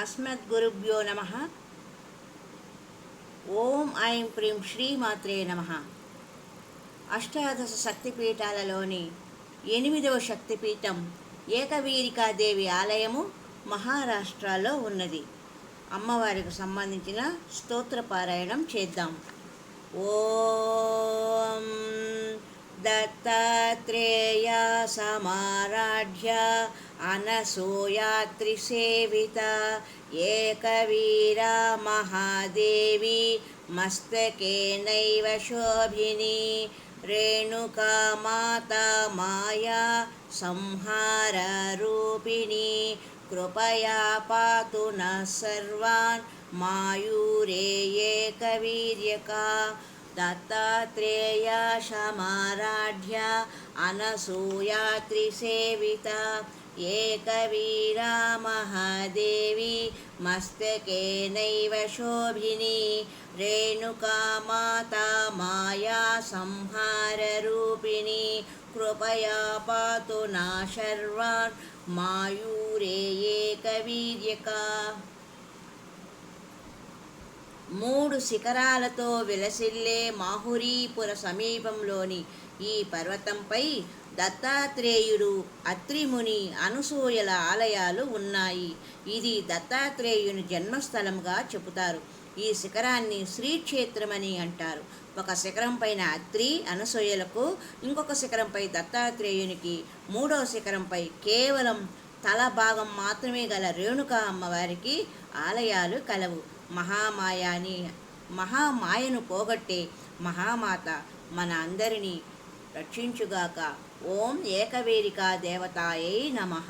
అస్మద్గురుభ్యో నమ. ఓం ఐం ప్రీం శ్రీమాత్రే నమ. అష్టాదశ శక్తిపీఠాలలోని 8వ శక్తిపీఠం ఏకవీరికాదేవి ఆలయము మహారాష్ట్రలో ఉన్నది. అమ్మవారికి సంబంధించిన స్తోత్రపారాయణం చేద్దాం. ఓం దత్తాత్రేయ సమారాధ్య అనసూయాత్రిసేవిత ఏకవీరా మహాదేవి మస్తకేనైవ శోభిని రేణుకా మాతా మాయా సంహార రూపిణి కృపయా పాతు నః సర్వాన్ మాయూరే ఏకవీర్యకా దత్తాత్రేయ సమారాధ్య అనసూయాత్రిసేవిత ఏకవీరా మహాదేవి మస్తకేనైవ శోభిని రేణుకా మాతా మాయా సంహార రూపిణి కృపయా పాతు నః సర్వాన్ మాయూరే ఏకవీర్యకా. 3 శిఖరాలతో విలసిల్లే మాహురీపుర సమీపంలోని ఈ పర్వతంపై దత్తాత్రేయుడు, అత్రిముని, అనసూయల ఆలయాలు ఉన్నాయి. ఇది దత్తాత్రేయుని జన్మస్థలంగా చెబుతారు. ఈ శిఖరాన్ని శ్రీక్షేత్రమని అంటారు. ఒక శిఖరం పైన అత్రి, అనసూయలకు, ఇంకొక శిఖరంపై దత్తాత్రేయునికి, 3వ శిఖరంపై కేవలం తల భాగం మాత్రమే గల రేణుకా అమ్మవారికి ఆలయాలు కలవు. మహామాయను పోగొట్టే మహామాత మన అందరినీ రక్షించుగాక. ఓం ఏకవీరికా దేవతాయై నమః.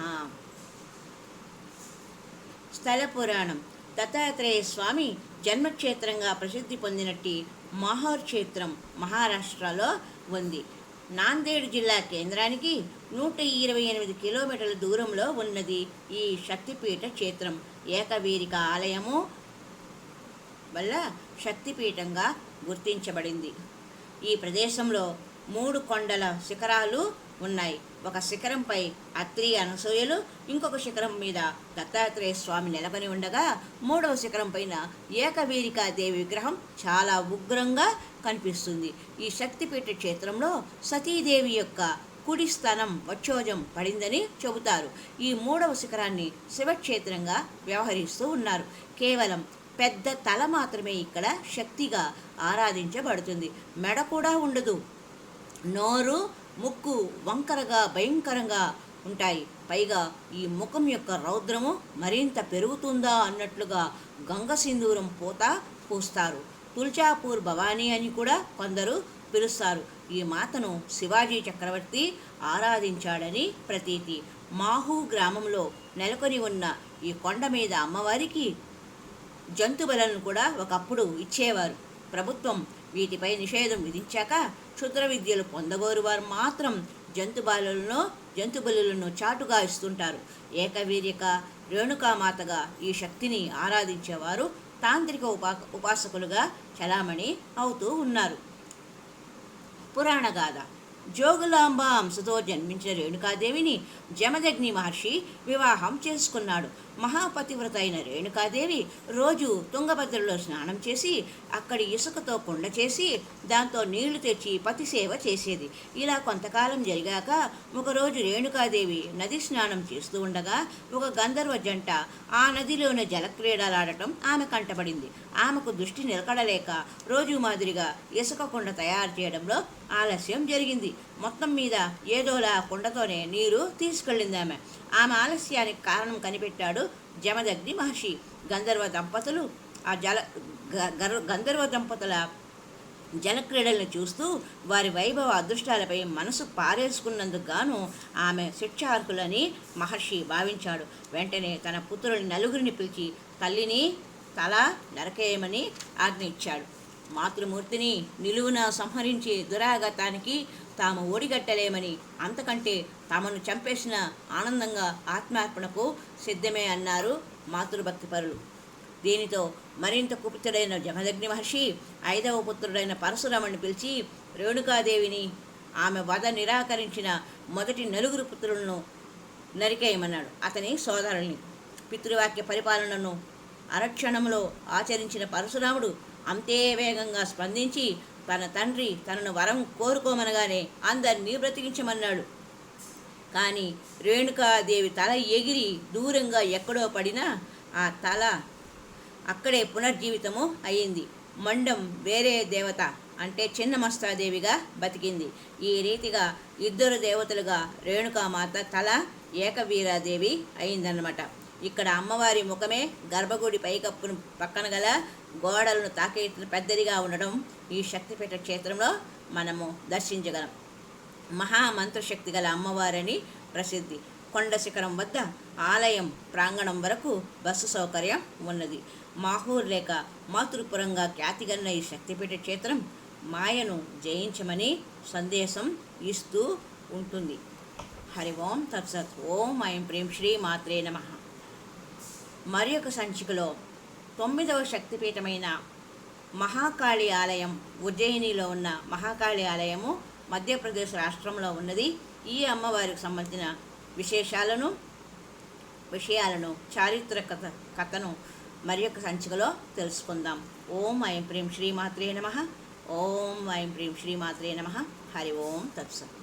స్థల పురాణం. దత్తాత్రేయ స్వామి జన్మక్షేత్రంగా ప్రసిద్ధి పొందినట్టి మాహూర్ క్షేత్రం మహారాష్ట్రలో ఉంది. నాందేడ్ జిల్లా కేంద్రానికి 128 కిలోమీటర్ల దూరంలో ఉన్నది ఈ శక్తిపీఠ క్షేత్రం. ఏకవీరిక ఆలయము వల్ల శక్తిపీఠంగా గుర్తించబడింది. ఈ ప్రదేశంలో 3 కొండల శిఖరాలు ఉన్నాయి. ఒక శిఖరంపై అత్రి, అనసూయలు, ఇంకొక శిఖరం మీద దత్తాత్రేయ స్వామి నెలకొని ఉండగా 3వ శిఖరం పైన ఏకవీరికాదేవి విగ్రహం చాలా ఉగ్రంగా కనిపిస్తుంది. ఈ శక్తిపీఠ క్షేత్రంలో సతీదేవి యొక్క కుడి స్థానం వచ్చోజం పడిందని చెబుతారు. ఈ 3వ శిఖరాన్ని శివక్షేత్రంగా వ్యవహరిస్తూ ఉన్నారు. కేవలం పెద్ద తల మాత్రమే ఇక్కడ శక్తిగా ఆరాధించబడుతుంది. మెడ కూడా ఉండదు. నోరు, ముక్కు వంకరగా భయంకరంగా ఉంటాయి. పైగా ఈ ముఖం యొక్క రౌద్రము మరింత పెరుగుతుందా అన్నట్లుగా గంగ సింధూరం పూత పూస్తారు. తుల్జాపూర్ భవానీ అని కూడా కొందరు పిలుస్తారు. ఈ మాతను శివాజీ చక్రవర్తి ఆరాధించాడని ప్రతీతి. మాహూ గ్రామంలో నెలకొని ఉన్న ఈ కొండ మీద అమ్మవారికి జంతుబలను కూడా ఒకప్పుడు ఇచ్చేవారు. ప్రభుత్వం వీటిపై నిషేధం విధించాక క్షుద్ర విద్యలు పొందగోరు వారు మాత్రం జంతుబలులను చాటుగా ఇస్తుంటారు. ఏకవీర్యక రేణుకామాతగా ఈ శక్తిని ఆరాధించేవారు తాంత్రిక ఉపాసకులుగా చలామణి అవుతూ ఉన్నారు. పురాణగాథ. జోగులాంబ అంశతో జన్మించిన రేణుకాదేవిని జమదగ్ని మహర్షి వివాహం చేసుకున్నాడు. మహాపతివ్రత అయిన రేణుకాదేవి రోజు తుంగభద్రలో స్నానం చేసి అక్కడి ఇసుకతో కుండ చేసి దాంతో నీళ్లు తెచ్చి పతి సేవ చేసేది. ఇలా కొంతకాలం జరిగాక ఒకరోజు రేణుకాదేవి నది స్నానం చేస్తూ ఉండగా ఒక గంధర్వ జంట ఆ నదిలోని జలక్రీడలాడటం ఆమె కంటపడింది. ఆమెకు దృష్టి నిలకడలేక రోజు మాదిరిగా ఇసుక కుండ తయారు చేయడంలో ఆలస్యం జరిగింది. మొత్తం మీద ఏదోలా కుండతోనే నీరు తీసుకెళ్ళింది ఆమె ఆలస్యానికి కారణం కనిపెట్టాడు జమదగ్ని మహర్షి. గంధర్వ దంపతుల జలక్రీడలను చూస్తూ వారి వైభవ అదృష్టాలపై మనసు పారేసుకున్నందుకు గాను ఆమె శిక్షార్హులని మహర్షి భావించాడు. వెంటనే తన పుత్రుని నలుగురిని పిలిచి తల్లిని తల నరకేయమని ఆజ్ఞ ఇచ్చాడు. మాతృమూర్తిని నిలువున సంహరించి దురాగతానికి తాము ఓడిగట్టలేమని, అంతకంటే తమను చంపేసిన ఆనందంగా ఆత్మార్పణకు సిద్ధమే అన్నారు మాతృభక్తి పరులు. దీనితో మరింత కుపితుడైన జమదగ్ని మహర్షి 5వ పుత్రుడైన పరశురాముని పిలిచి రేణుకాదేవిని, ఆమె వధ నిరాకరించిన మొదటి 4 పుత్రులను నరికేయమన్నాడు. అతని సోదరుల్ని పితృవాక్య పరిపాలనను అరక్షణంలో ఆచరించిన పరశురాముడు అంతే వేగంగా స్పందించి తన తండ్రి తనను వరం కోరుకోమనగానే అందరినీ బ్రతికించమన్నాడు. కానీ రేణుకాదేవి తల ఎగిరి దూరంగా ఎక్కడో పడినా ఆ తల అక్కడే పునర్జీవితము అయింది. మండం వేరే దేవత అంటే చిన్నమస్తాదేవిగా బతికింది. ఈ రీతిగా ఇద్దరు దేవతలుగా రేణుకామాత తల ఏకవీరాదేవి అయిందన్నమాట. ఇక్కడ అమ్మవారి ముఖమే గర్భగుడి పైకప్పును పక్కన గల గోడలను తాకే పెద్దదిగా ఉండడం ఈ శక్తిపీఠ క్షేత్రంలో మనము దర్శించగలం. మహామంత్రశక్తి గల అమ్మవారని ప్రసిద్ధి. కొండ శిఖరం వద్ద ఆలయం ప్రాంగణం వరకు బస్సు సౌకర్యం ఉన్నది. మాహూర్ లేక మాతృపురంగా ఖ్యాతిగన్న ఈ శక్తిపీఠ క్షేత్రం మాయను జయించమని సందేశం ఇస్తూ ఉంటుంది. హరి ఓం తత్సత్. ఓం ఐం ప్రేం శ్రీ మాత్రే నమః. మరి ఒక సంచికలో 9వ శక్తిపీఠమైన మహాకాళి ఆలయం, ఉజ్జయినిలో ఉన్న మహాకాళి ఆలయము మధ్యప్రదేశ్ రాష్ట్రంలో ఉన్నది. ఈ అమ్మవారికి సంబంధించిన విషయాలను చారిత్రక కథను మరి ఒక సంచికలో తెలుసుకుందాం. ఓం ఐం ప్రేం శ్రీమాత్రే నమః. ఓం ఐం ప్రేం శ్రీమాత్రే నమః. హరి ఓం తత్సత్.